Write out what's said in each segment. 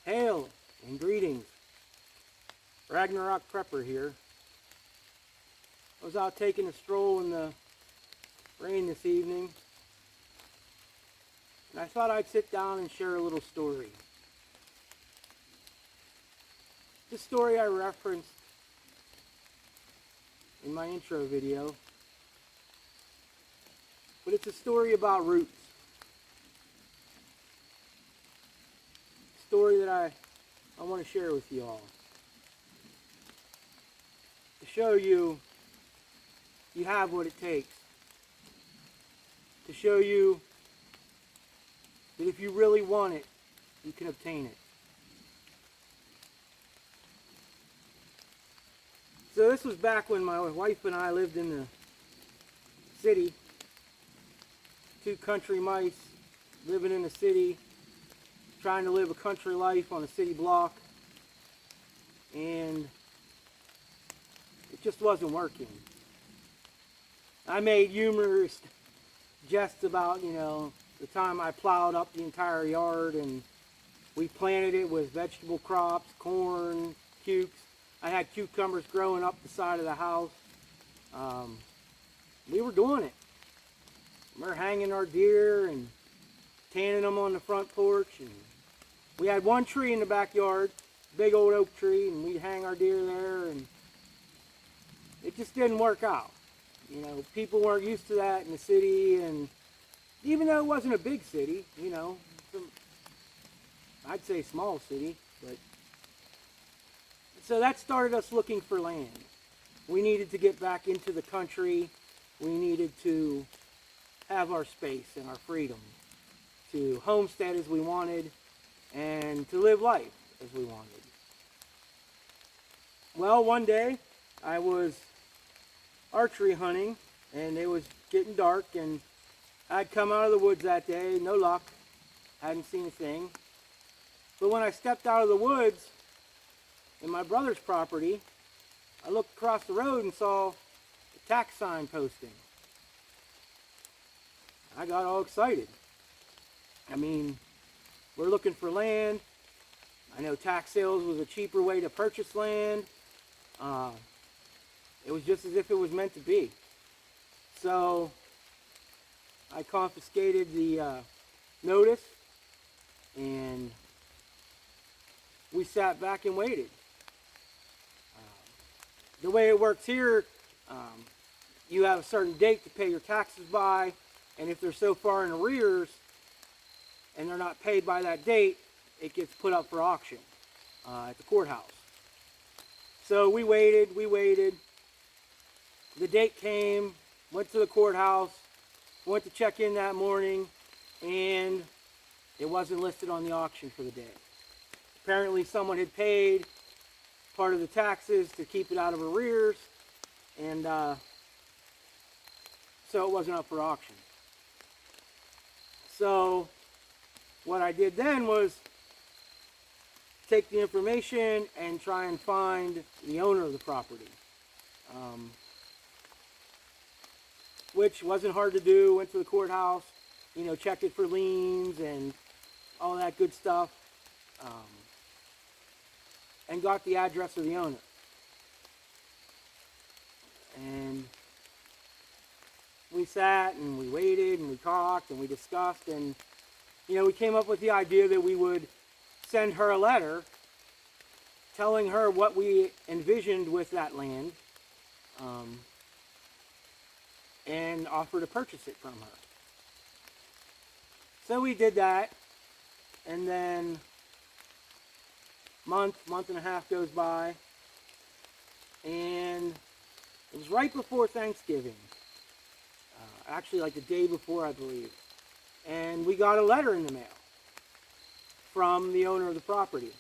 Hail and greetings. Ragnarok Prepper here. I was out taking a stroll in the rain this evening, and I thought I'd sit down and share a little story. This story I referenced in my intro video, but it's a story about roots. A story that I want to share with you all. To show you have what it takes. To show you that if you really want it, you can obtain it. So this was back when my wife and I lived in the city. Two country mice living in the city, trying to live a country life on a city block. And it just wasn't working. I made humorous jests about, the time I plowed up the entire yard and we planted it with vegetable crops, corn, cukes. I had cucumbers growing up the side of the house. We were doing it. We were hanging our deer and tanning them on the front porch. And we had one tree in the backyard, big old oak tree, and we'd hang our deer there, and it just didn't work out. People weren't used to that in the city, and even though it wasn't a big city, I'd say small city, but so that started us looking for land. We needed to get back into the country. We needed to have our space and our freedom to homestead as we wanted and to live life as we wanted. Well, one day I was archery hunting and it was getting dark, and I'd come out of the woods that day, no luck, hadn't seen a thing. But when I stepped out of the woods in my brother's property, I looked across the road and saw a tax sign posting. I got all excited. We're looking for land. I know tax sales was a cheaper way to purchase land. It was just as if it was meant to be. So I confiscated the notice, and we sat back and waited. The way it works here, you have a certain date to pay your taxes by, and if they're so far in arrears and they're not paid by that date, it gets put up for auction at the courthouse. So we waited. The date came, went to the courthouse, went to check in that morning, and it wasn't listed on the auction for the day. Apparently someone had paid part of the taxes to keep it out of arrears, and so it wasn't up for auction. So what I did then was take the information and try and find the owner of the property, which wasn't hard to do. Went to the courthouse, checked it for liens and all that good stuff, and got the address of the owner. And we sat and we waited and we talked and we discussed, and we came up with the idea that we would send her a letter telling her what we envisioned with that land, and offer to purchase it from her. So we did that, and then month and a half goes by, and it was right before Thanksgiving, actually like the day before, I believe, and we got a letter in the mail from the owner of the property.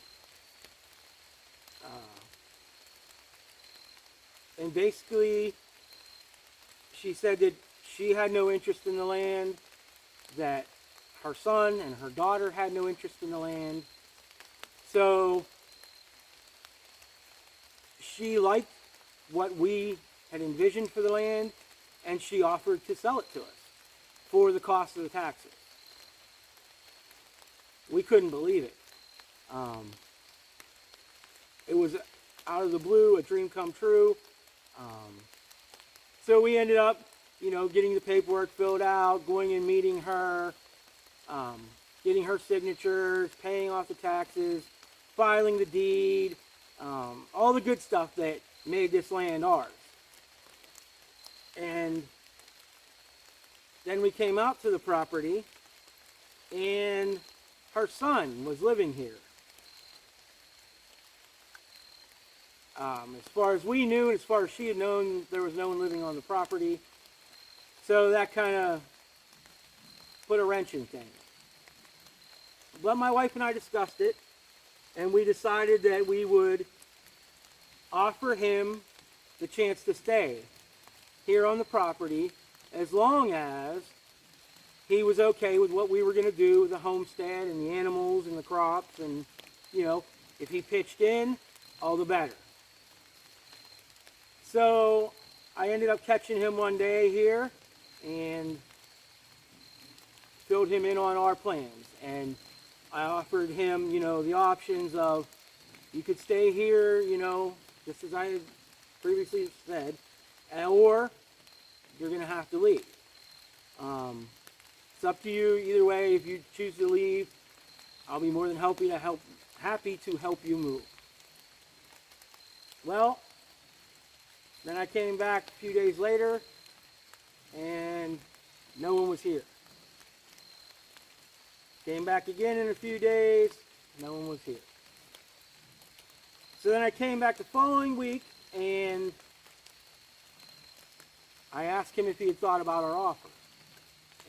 And basically, she said that she had no interest in the land, that her son and her daughter had no interest in the land. So she liked what we had envisioned for the land, and she offered to sell it to us for the cost of the taxes. We couldn't believe it. Um, it was out of the blue, a dream come true. So we ended up, getting the paperwork filled out, going and meeting her, getting her signatures, paying off the taxes, filing the deed, all the good stuff that made this land ours. And then we came out to the property, and her son was living here. As far as we knew, and as far as she had known, there was no one living on the property. So that kind of put a wrench in things. But my wife and I discussed it, and we decided that we would offer him the chance to stay here on the property as long as he was okay with what we were going to do with the homestead and the animals and the crops. And, if he pitched in, all the better. So I ended up catching him one day here and filled him in on our plans. And I offered him, the options of you could stay here, just as I had previously said, or you're going to have to leave. It's up to you either way. If you choose to leave, I'll be more than happy to help you move. Well, then I came back a few days later, and no one was here. Came back again in a few days, no one was here. So then I came back the following week, and I asked him if he had thought about our offer.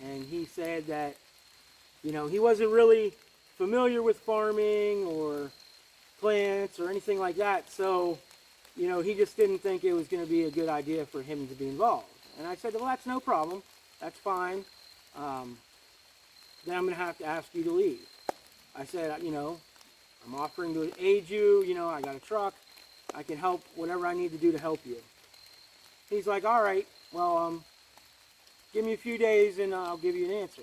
And he said that, he wasn't really familiar with farming or plants or anything like that, so he just didn't think it was going to be a good idea for him to be involved. And I said, well, that's no problem. That's fine. Then I'm going to have to ask you to leave. I said, I'm offering to aid you. I got a truck. I can help whatever I need to do to help you. He's like, all right, well, give me a few days and I'll give you an answer.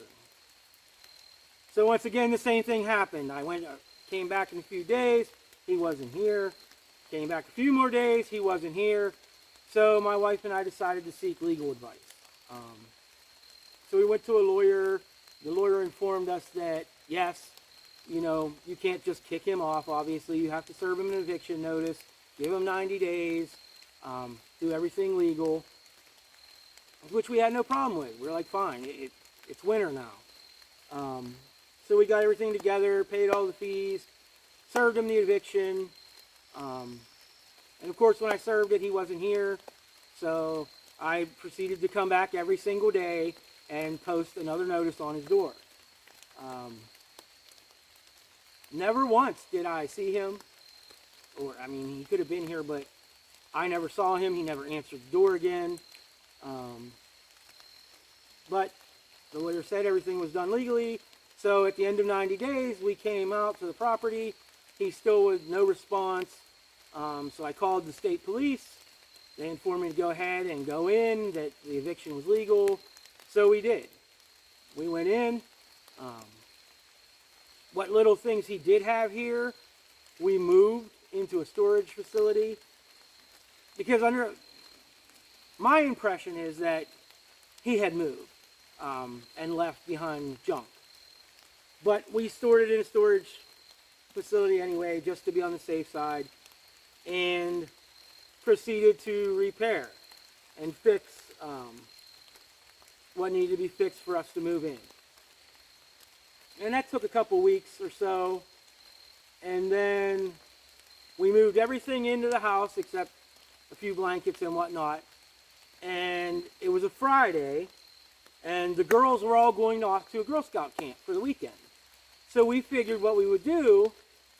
So once again, the same thing happened. Came back in a few days. He wasn't here. Came back a few more days, he wasn't here. So my wife and I decided to seek legal advice. So we went to a lawyer. The lawyer informed us that, yes, you can't just kick him off. Obviously, you have to serve him an eviction notice, give him 90 days, do everything legal, which we had no problem with. We were like, fine, it's winter now. So we got everything together, paid all the fees, served him the eviction. And of course, when I served it, he wasn't here. So I proceeded to come back every single day and post another notice on his door. Never once did I see him. He could have been here, but I never saw him. He never answered the door again. But the lawyer said everything was done legally. So at the end of 90 days, we came out to the property. He still was no response. So I called the state police. They informed me to go ahead and go in, that the eviction was legal. So we did. We went in. What little things he did have here, we moved into a storage facility. Because my impression is that he had moved and left behind junk. But we stored it in a storage facility anyway, just to be on the safe side, and proceeded to repair and fix what needed to be fixed for us to move in. And that took a couple weeks or so, and then we moved everything into the house except a few blankets and whatnot. And it was a Friday, and the girls were all going off to a Girl Scout camp for the weekend. So we figured what we would do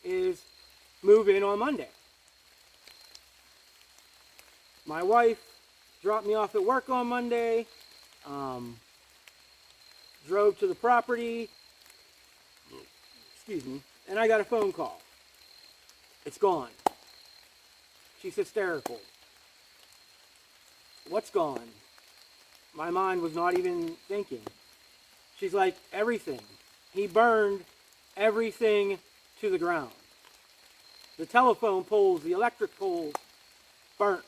is move in on Monday. My wife dropped me off at work on Monday, drove to the property, and I got a phone call. It's gone. She's hysterical. What's gone? My mind was not even thinking. She's like, everything. He burned everything to the ground. the telephone poles, the electric poles, burnt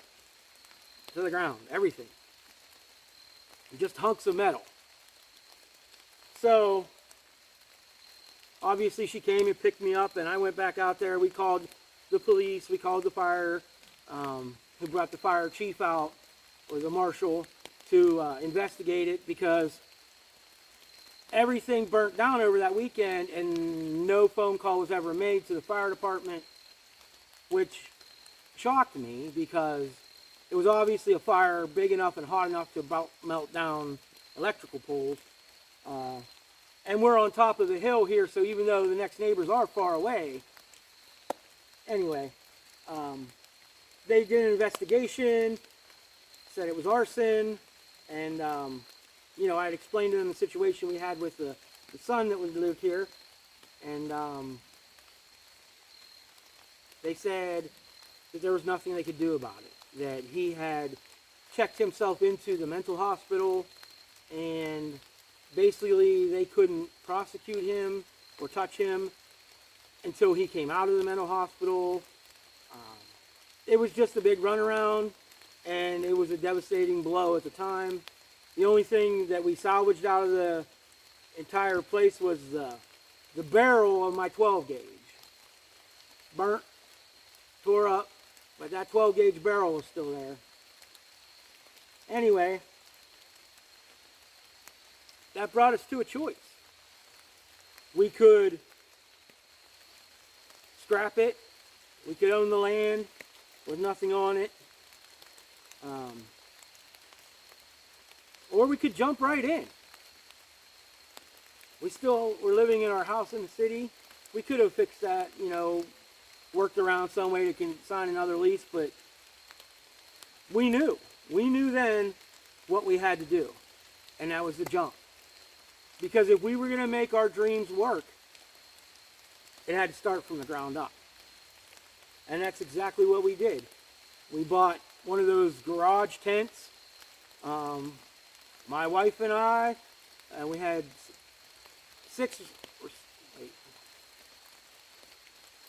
to the ground, everything. Just hunks of metal. So, obviously she came and picked me up, and I went back out there. We called the police, we called the fire, who brought the fire chief out, or the marshal, to investigate it, because everything burnt down over that weekend, and no phone call was ever made to the fire department, which shocked me, because it was obviously a fire big enough and hot enough to about melt down electrical poles. And we're on top of the hill here, so even though the next neighbors are far away, anyway, they did an investigation, said it was arson, and you know, I had explained to them the situation we had with the son that lived here, and they said that there was nothing they could do about it, that he had checked himself into the mental hospital, and basically they couldn't prosecute him or touch him until he came out of the mental hospital. It was just a big runaround, and it was a devastating blow at the time. The only thing that we salvaged out of the entire place was the barrel of my 12 gauge. Burnt, tore up, but that 12 gauge barrel was still there. Anyway, that brought us to a choice. We could scrap it, we could own the land with nothing on it, or we could jump right in. We still were living in our house in the city. We could have fixed that, you know, worked around some way to sign another lease, but we knew then what we had to do, and that was the jump. Because if we were going to make our dreams work, it had to start from the ground up. And that's exactly what we did. We bought one of those garage tents. My wife and I, we had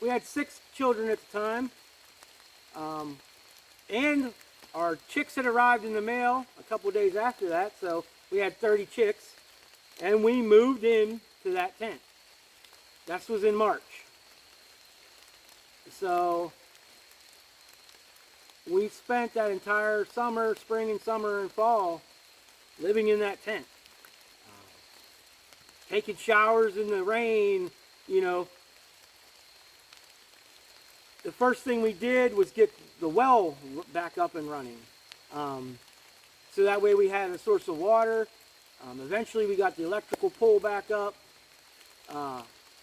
we had 6 children at the time. And our chicks had arrived in the mail a couple of days after that, so we had 30 chicks. And we moved in to that tent. That was in March. So we spent that entire summer, spring and summer and fall, living in that tent. Taking showers in the rain, you know. The first thing we did was get the well back up and running. So that way we had a source of water. Eventually we got the electrical pole back up.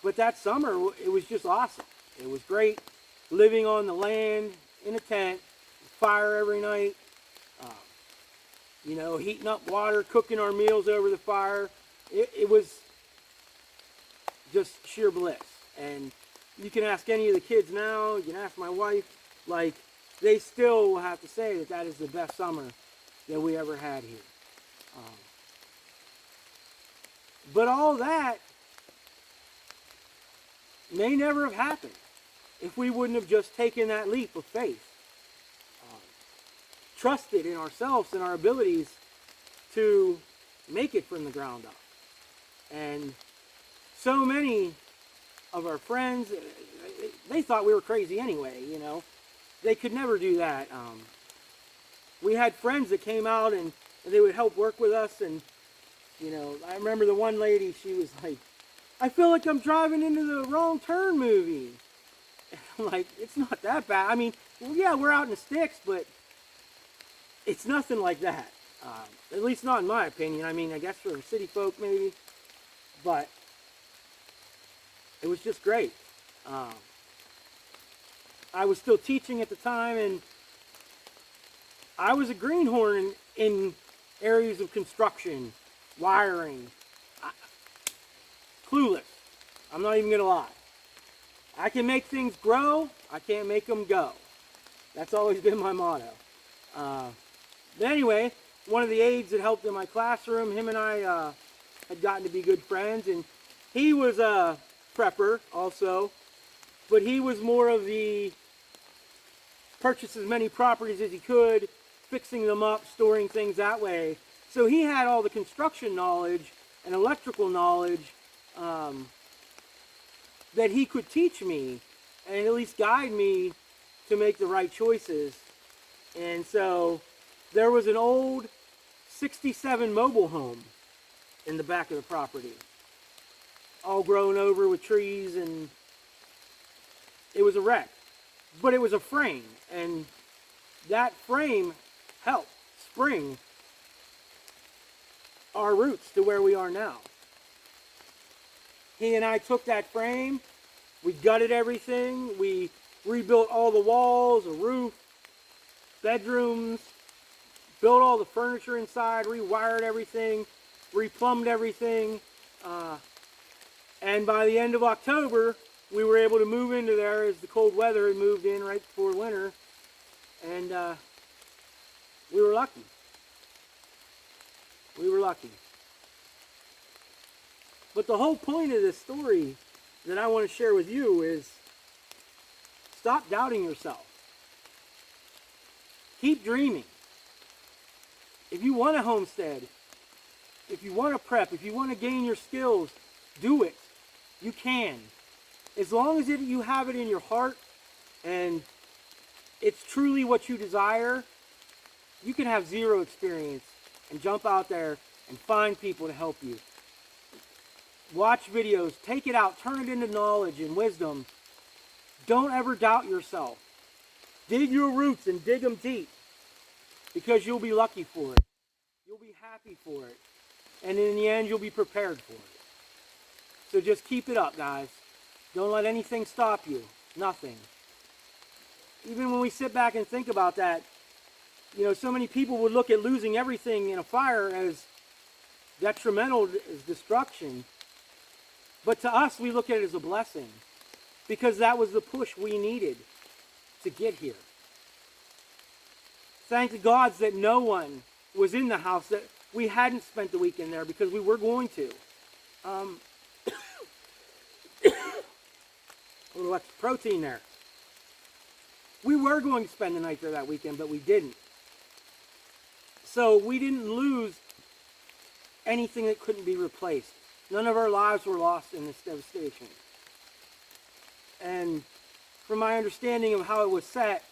But that summer, it was just awesome. It was great living on the land in a tent, fire every night, you know, heating up water, cooking our meals over the fire. It was just sheer bliss. And you can ask any of the kids now, you can ask my wife, like, they still will have to say that that is the best summer that we ever had here. But all that may never have happened if we wouldn't have just taken that leap of faith. Trusted in ourselves and our abilities to make it from the ground up. And so many of our friends, they thought we were crazy anyway, you know. They could never do that. We had friends that came out and they would help work with us, and you know, I remember the one lady, she was like, I feel like I'm driving into the Wrong Turn movie. And I'm like, it's not that bad. I mean, well, yeah, we're out in the sticks, but it's nothing like that. At least not in my opinion. I mean, I guess for city folk maybe. But it was just great. I was still teaching at the time, and I was a greenhorn in areas of construction, wiring. Clueless. I'm not even going to lie. I can make things grow. I can't make them go. That's always been my motto. But anyway, one of the aides that helped in my classroom, him and I had gotten to be good friends, and he was a prepper also. but he was more of the purchase as many properties as he could, fixing them up, storing things that way. So he had all the construction knowledge and electrical knowledge that he could teach me and at least guide me to make the right choices. And so there was an old 67 mobile home in the back of the property, all grown over with trees, and it was a wreck. But it was a frame, and that frame helped spring our roots to where we are now. He and I took that frame, we gutted everything, we rebuilt all the walls, a roof, bedrooms, built all the furniture inside, rewired everything, replumbed everything, and by the end of October, we were able to move into there as the cold weather had moved in right before winter, and we were lucky. We were lucky. But the whole point of this story that I want to share with you is stop doubting yourself. Keep dreaming. If you want to homestead, if you want to prep, if you want to gain your skills, do it. You can. As long as you have it in your heart and it's truly what you desire, you can have zero experience and jump out there and find people to help you. Watch videos, take it out, turn it into knowledge and wisdom. Don't ever doubt yourself. Dig your roots and dig them deep, because you'll be lucky for it. You'll be happy for it. And in the end, you'll be prepared for it. So just keep it up, guys. Don't let anything stop you. Nothing. Even when we sit back and think about that, you know, so many people would look at losing everything in a fire as detrimental, as destruction. But to us, we look at it as a blessing, because that was the push we needed to get here. Thank the gods that no one was in the house, that we hadn't spent the weekend there, because we were going to. A little extra protein there. We were going to spend the night there that weekend, but we didn't. So we didn't lose anything that couldn't be replaced. None of our lives were lost in this devastation. And from my understanding of how it was set,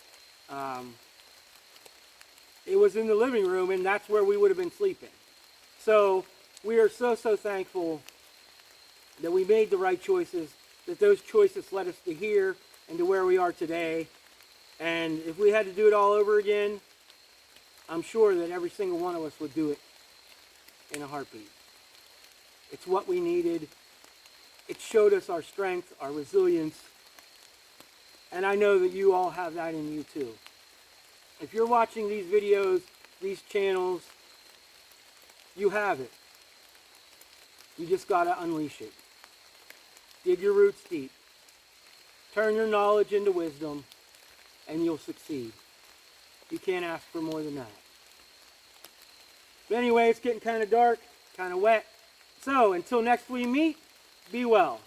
it was in the living room, and that's where we would have been sleeping. So we are so thankful that we made the right choices, that those choices led us to here and to where we are today. And if we had to do it all over again, I'm sure that every single one of us would do it in a heartbeat. It's what we needed. It showed us our strength, our resilience. And I know that you all have that in you too. If you're watching these videos, these channels, you have it. You just got to unleash it. Dig your roots deep. Turn your knowledge into wisdom, and you'll succeed. You can't ask for more than that. But anyway, it's getting kind of dark, kind of wet. So until next we meet, be well.